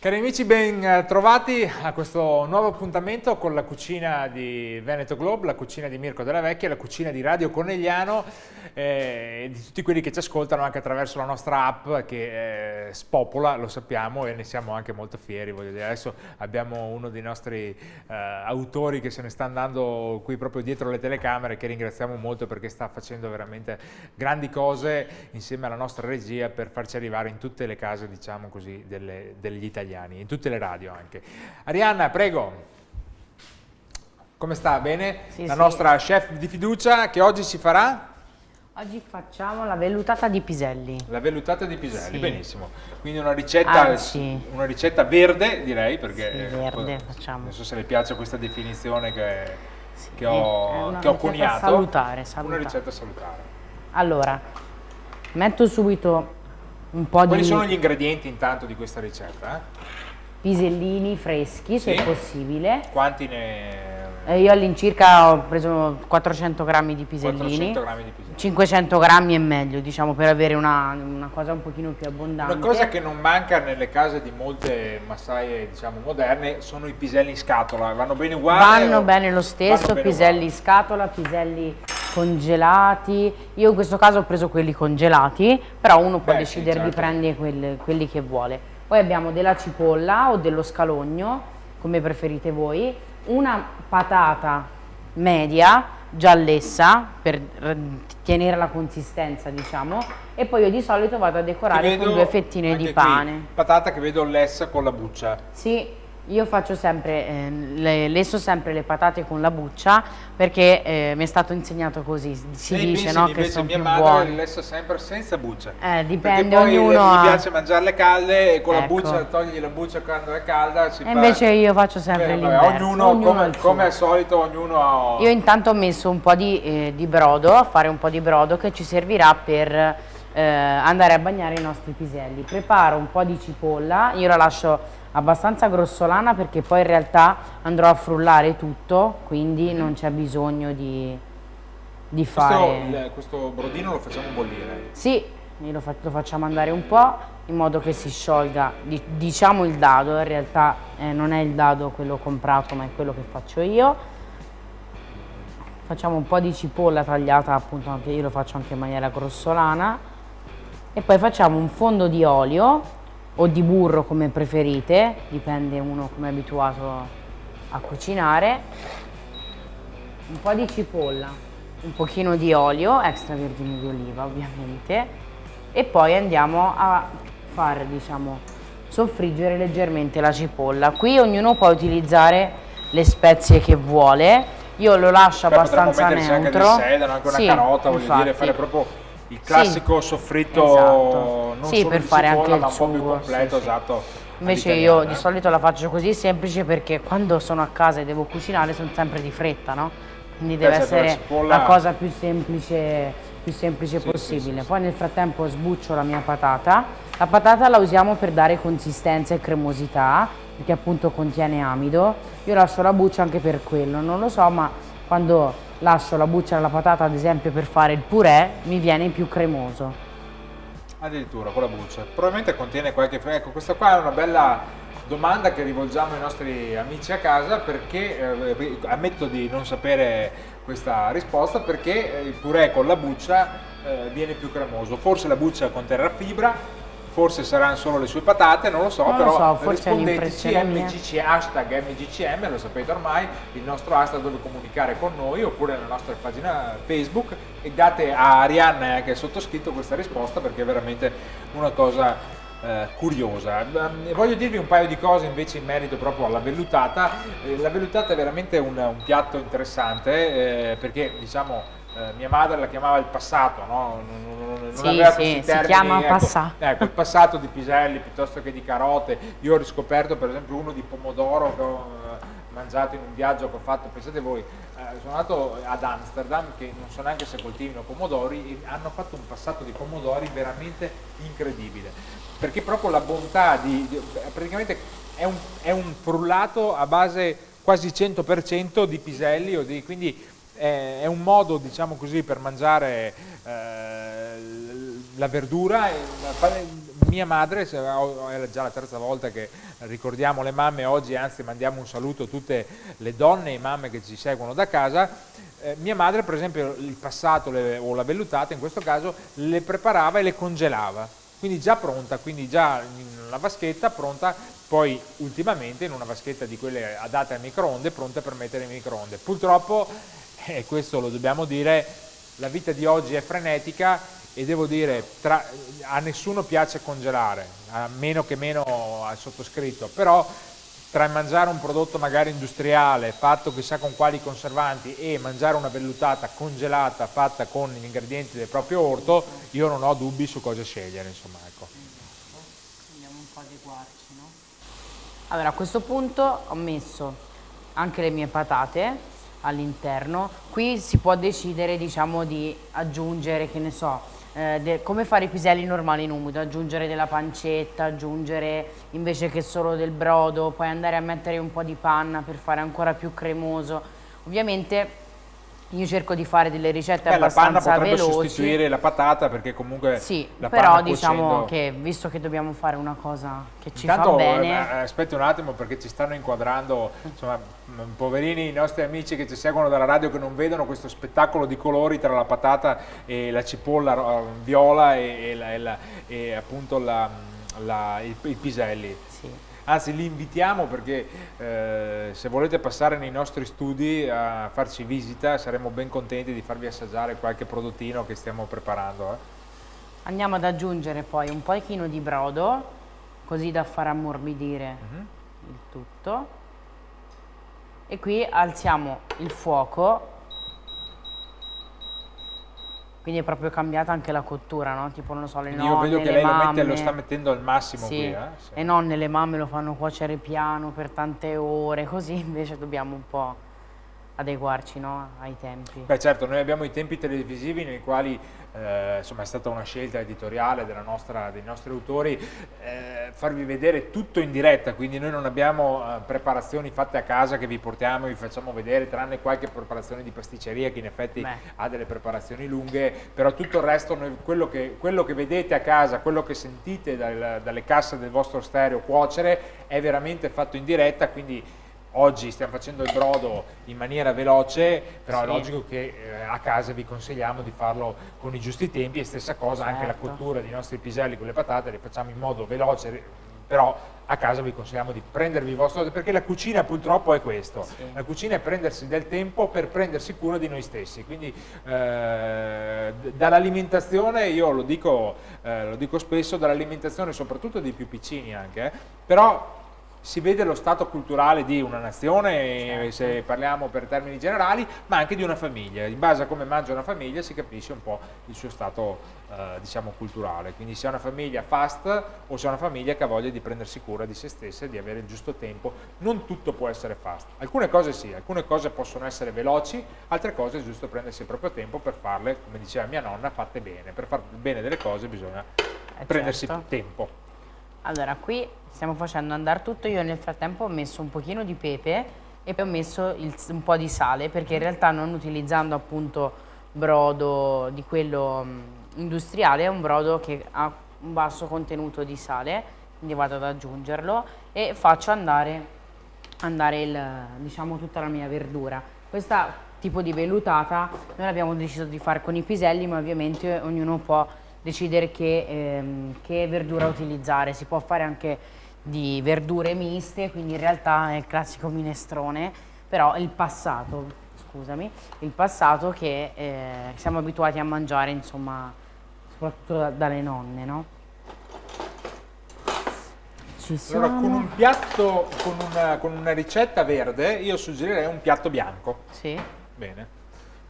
Cari amici, ben trovati a questo nuovo appuntamento con la cucina di Veneto Globe, la cucina di Mirko Della Vecchia, la cucina di Radio Conegliano e di tutti quelli che ci ascoltano anche attraverso la nostra app che spopola, lo sappiamo, e ne siamo anche molto fieri. Voglio dire, adesso abbiamo uno dei nostri autori che se ne sta andando qui proprio dietro le telecamere, che ringraziamo molto perché sta facendo veramente grandi cose insieme alla nostra regia per farci arrivare in tutte le case, diciamo così, degli italiani, in tutte le radio anche. Arianna, prego. Come sta? Bene? Sì, la sì. nostra chef di fiducia che oggi si farà? Oggi facciamo la vellutata di piselli. La vellutata di piselli, Sì. benissimo. Quindi una ricetta verde, direi, perché Sì, verde facciamo. non so se le piace questa definizione che È ho una ricetta coniato. salutare. Una ricetta salutare. Allora, metto subito un po' Quali di sono gli ingredienti intanto di questa ricetta? pisellini freschi, se Sì. è possibile. Quanti ne... Io all'incirca ho preso 400 grammi di pisellini. 400 grammi di pisellini. 500 grammi è meglio, diciamo, per avere una cosa un pochino più abbondante. Una cosa che non manca nelle case di molte massaie, diciamo, moderne sono i piselli in scatola. Vanno bene uguali? Vanno bene lo stesso, Vanno bene piselli uguali. in scatola, piselli congelati. Io in questo caso ho preso quelli congelati, però uno può Beh, sì, decidere di certo. prendere quelli che vuole. Poi abbiamo della cipolla o dello scalogno, come preferite voi, una patata media, già lessa, per tenere la consistenza, diciamo, e poi io di solito vado a decorare con due fettine anche di qui, pane. patata che vedo lessa con la buccia. Sì, io faccio sempre, lesso sempre le patate con la buccia perché mi è stato insegnato così, si dice, no, che invece sono mia più madre buone. le lessa sempre senza buccia. Dipende, perché poi ognuno gli piace mangiarle calde e con la Ecco. buccia, togli la buccia quando è calda. E invece io faccio sempre l'inverso. Ognuno ha il suo. come al solito, ognuno ha... Io intanto ho messo un po' di brodo, a fare un po' di brodo che ci servirà per andare a bagnare i nostri piselli. Preparo un po' di cipolla, io la lascio abbastanza grossolana perché poi in realtà andrò a frullare tutto, quindi non c'è bisogno di fare... Questo brodino lo facciamo bollire. Sì, lo facciamo andare un po' in modo che si sciolga, diciamo il dado, in realtà non è il dado quello comprato ma è quello che faccio io. Facciamo un po' di cipolla tagliata, appunto anche io lo faccio anche in maniera grossolana, e poi facciamo un fondo di olio o di burro come preferite, dipende uno come è abituato a cucinare, un po' di cipolla, un pochino di olio, extravergine di oliva ovviamente, e poi andiamo a far, diciamo, soffriggere leggermente la cipolla. Qui ognuno può utilizzare le spezie che vuole, io lo lascio abbastanza potremmo metterci neutro. anche del sedano, anche una Sì, carota, voglio infatti. dire, fare proprio il classico soffritto, esatto. non Sì, solo per di fare cipolla, anche ma il un po' più sugo, completo, sì, sì. esatto. Invece io di solito la faccio così semplice perché quando sono a casa e devo cucinare sono sempre di fretta, no? Quindi deve certo, la essere cipolla- la cosa più semplice possibile. sì. Poi nel frattempo sbuccio la mia patata. La patata la usiamo per dare consistenza e cremosità, perché appunto contiene amido. Io lascio la buccia anche per quello, non lo so, ma quando lascio la buccia della patata, ad esempio per fare il purè, mi viene più cremoso. Addirittura con la buccia. Probabilmente contiene qualche... Ecco, questa qua è una bella domanda che rivolgiamo ai nostri amici a casa perché, ammetto di non sapere questa risposta, perché il purè con la buccia viene più cremoso. Forse la buccia conterrà fibra, forse saranno solo le sue patate, non lo so, Non lo però so, forse è rispondeteci un'impressione mia. hashtag MGCM, lo sapete ormai, il nostro hashtag dove comunicare con noi, oppure nella nostra pagina Facebook, e date a Arianna e anche al sottoscritto questa risposta perché è veramente una cosa curiosa. Voglio dirvi un paio di cose invece in merito proprio alla vellutata. La vellutata è veramente un piatto interessante perché, diciamo, mia madre la chiamava il passato, no? Non Sì, aveva sì, questi si termini, chiama ecco, passato. ecco, il passato di piselli piuttosto che di carote. Io ho riscoperto per esempio uno di pomodoro che ho mangiato in un viaggio che ho fatto, pensate voi, sono andato ad Amsterdam, che non so neanche se coltivino pomodori, e hanno fatto un passato di pomodori veramente incredibile, perché proprio la bontà praticamente è un frullato a base quasi 100% di piselli, quindi è un modo, diciamo così, per mangiare la verdura, mia madre, è già la terza volta che ricordiamo le mamme oggi, anzi mandiamo un saluto a tutte le donne e mamme che ci seguono da casa. Mia madre per esempio il passato o la vellutata in questo caso le preparava e le congelava, quindi già pronta, quindi già in una vaschetta pronta, poi ultimamente in una vaschetta di quelle adatte al microonde, pronte per mettere in microonde. Purtroppo, e questo lo dobbiamo dire, la vita di oggi è frenetica e devo dire, a nessuno piace congelare, a meno al sottoscritto, però tra mangiare un prodotto magari industriale fatto chissà con quali conservanti e mangiare una vellutata congelata fatta con gli ingredienti del proprio orto, io non ho dubbi su cosa scegliere, insomma, ecco. Andiamo un po' ad adeguarci, no? Allora, a questo punto ho messo anche le mie patate all'interno. Qui si può decidere, diciamo, di aggiungere, che ne so, come fare i piselli normali in umido, aggiungere della pancetta, aggiungere invece che solo del brodo, poi andare a mettere un po' di panna per fare ancora più cremoso. Ovviamente io cerco di fare delle ricette abbastanza la panna potrebbe veloci. sostituire la patata perché comunque sì, la però panna diciamo cuocendo... che visto che dobbiamo fare una cosa che ci Intanto, fa bene... aspetti un attimo perché ci stanno inquadrando, insomma, poverini i nostri amici che ci seguono dalla radio che non vedono questo spettacolo di colori tra la patata e la cipolla viola e appunto i piselli. Sì. Anzi, li invitiamo perché se volete passare nei nostri studi a farci visita saremo ben contenti di farvi assaggiare qualche prodottino che stiamo preparando. Andiamo ad aggiungere poi un pochino di brodo, così da far ammorbidire il tutto. E qui alziamo il fuoco. Quindi è proprio cambiata anche la cottura, no? Tipo, non lo so, le nonne, io vedo che le lei mamme, lo sta mettendo al massimo sì. qui. Sì. Le nonne, le mamme lo fanno cuocere piano per tante ore, così invece dobbiamo un po' adeguarci, no? Ai tempi. Beh certo, noi abbiamo i tempi televisivi nei quali insomma è stata una scelta editoriale dei nostri autori farvi vedere tutto in diretta, quindi noi non abbiamo preparazioni fatte a casa che vi portiamo e vi facciamo vedere, tranne qualche preparazione di pasticceria che in effetti ha delle preparazioni lunghe, però tutto il resto, quello che vedete a casa, quello che sentite dalle casse del vostro stereo cuocere è veramente fatto in diretta, quindi oggi stiamo facendo il brodo in maniera veloce, però è logico che a casa vi consigliamo di farlo con i giusti tempi e stessa cosa anche la cottura dei nostri piselli con le patate, le facciamo in modo veloce, però a casa vi consigliamo di prendervi il vostro, perché la cucina purtroppo è questo, la cucina è prendersi del tempo per prendersi cura di noi stessi, quindi dall'alimentazione, io lo dico spesso, dall'alimentazione soprattutto dei più piccini anche, però si vede lo stato culturale di una nazione, se parliamo per termini generali, ma anche di una famiglia. In base a come mangia una famiglia si capisce un po' il suo stato, diciamo, culturale. Quindi se è una famiglia fast o se è una famiglia che ha voglia di prendersi cura di se stessa e di avere il giusto tempo. Non tutto può essere fast. Alcune cose sì, alcune cose possono essere veloci, altre cose è giusto prendersi il proprio tempo per farle, come diceva mia nonna, fatte bene. Per fare bene delle cose bisogna prendersi tempo. Allora, qui stiamo facendo andare tutto, io nel frattempo ho messo un pochino di pepe e poi ho messo un po' di sale, perché in realtà non utilizzando appunto brodo di quello industriale, è un brodo che ha un basso contenuto di sale, quindi vado ad aggiungerlo e faccio andare diciamo tutta la mia verdura. Questo tipo di vellutata noi l'abbiamo deciso di fare con i piselli, ma ovviamente ognuno può decidere che verdura utilizzare. Si può fare anche di verdure miste, quindi in realtà è il classico minestrone, però il passato che siamo abituati a mangiare, insomma, soprattutto dalle nonne, no? Allora, con un piatto, con una ricetta verde, io suggerirei un piatto bianco. Sì. Bene.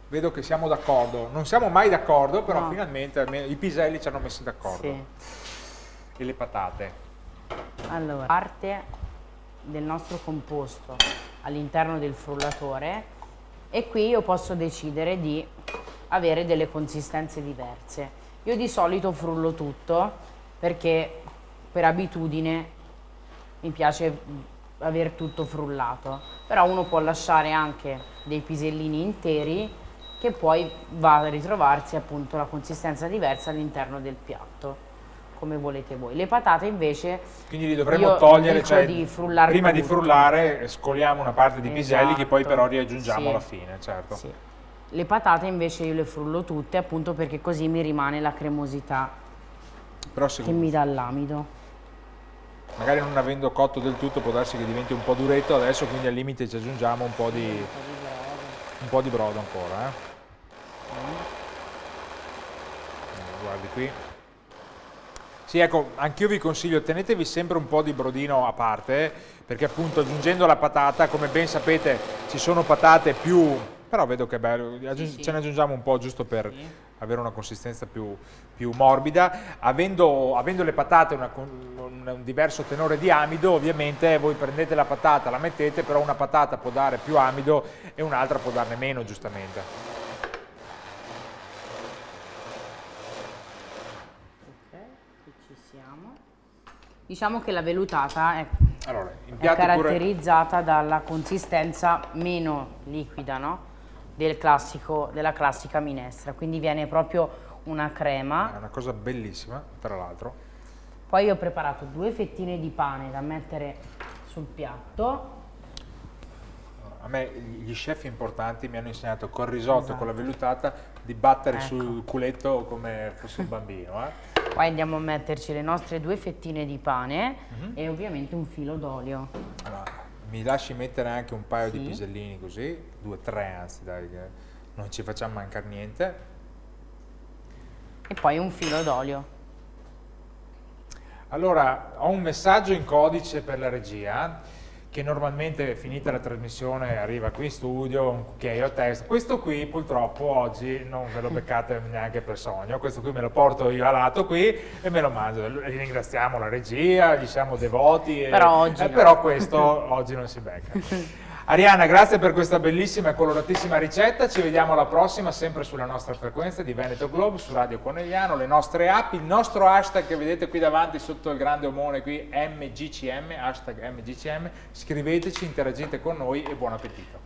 Vedo che siamo d'accordo, non siamo mai d'accordo, però finalmente i piselli ci hanno messo d'accordo. Sì. E le patate. Allora, parte del nostro composto all'interno del frullatore e qui io posso decidere di avere delle consistenze diverse. Io di solito frullo tutto perché per abitudine mi piace aver tutto frullato, però uno può lasciare anche dei pisellini interi che poi va a ritrovarsi appunto la consistenza diversa all'interno del piatto. come volete voi. Le patate invece quindi li dovremmo io togliere, dico cioè di frullar prima di tutto. frullare scoliamo una parte di piselli che poi Esatto. però riaggiungiamo Sì. alla fine, certo. Sì. Le patate invece io le frullo tutte, appunto perché così mi rimane la cremosità Però che mi dà l'amido. magari non avendo cotto del tutto può darsi che diventi un po' duretto adesso, quindi al limite ci aggiungiamo un po' di brodo ancora. Guardi qui. Sì, ecco, anch'io vi consiglio, tenetevi sempre un po' di brodino a parte, perché appunto aggiungendo la patata, come ben sapete, ci sono patate più, però vedo che è bello, ce ne aggiungiamo un po' giusto per avere una consistenza più morbida. Avendo le patate un diverso tenore di amido, ovviamente voi prendete la patata, la mettete, però una patata può dare più amido e un'altra può darne meno, giustamente. Diciamo che la vellutata è, Allora, è caratterizzata dalla consistenza meno liquida, no? Della classica minestra, quindi viene proprio una crema. È una cosa bellissima, tra l'altro. Poi ho preparato 2 fettine di pane da mettere sul piatto. A me gli chef importanti mi hanno insegnato col risotto, con la vellutata, di battere sul culetto come fosse un bambino. Poi andiamo a metterci le nostre 2 fettine di pane e ovviamente un filo d'olio. Allora, mi lasci mettere anche un paio di pisellini così, 2 o 3 anzi, dai, che non ci facciamo mancare niente. E poi un filo d'olio. Allora, ho un messaggio in codice per la regia, che normalmente finita la trasmissione arriva qui in studio, un cucchiaio a testa. Questo qui purtroppo oggi non ve lo beccate neanche per sogno, questo qui me lo porto io a lato qui e me lo mangio. Ringraziamo la regia, gli siamo devoti, però, oggi no. Però questo oggi non si becca. Arianna, grazie per questa bellissima e coloratissima ricetta, ci vediamo alla prossima sempre sulla nostra frequenza di Veneto Globe, su Radio Conegliano, le nostre app, il nostro hashtag che vedete qui davanti sotto il grande omone qui, MGCM, hashtag MGCM, scriveteci, interagite con noi e buon appetito.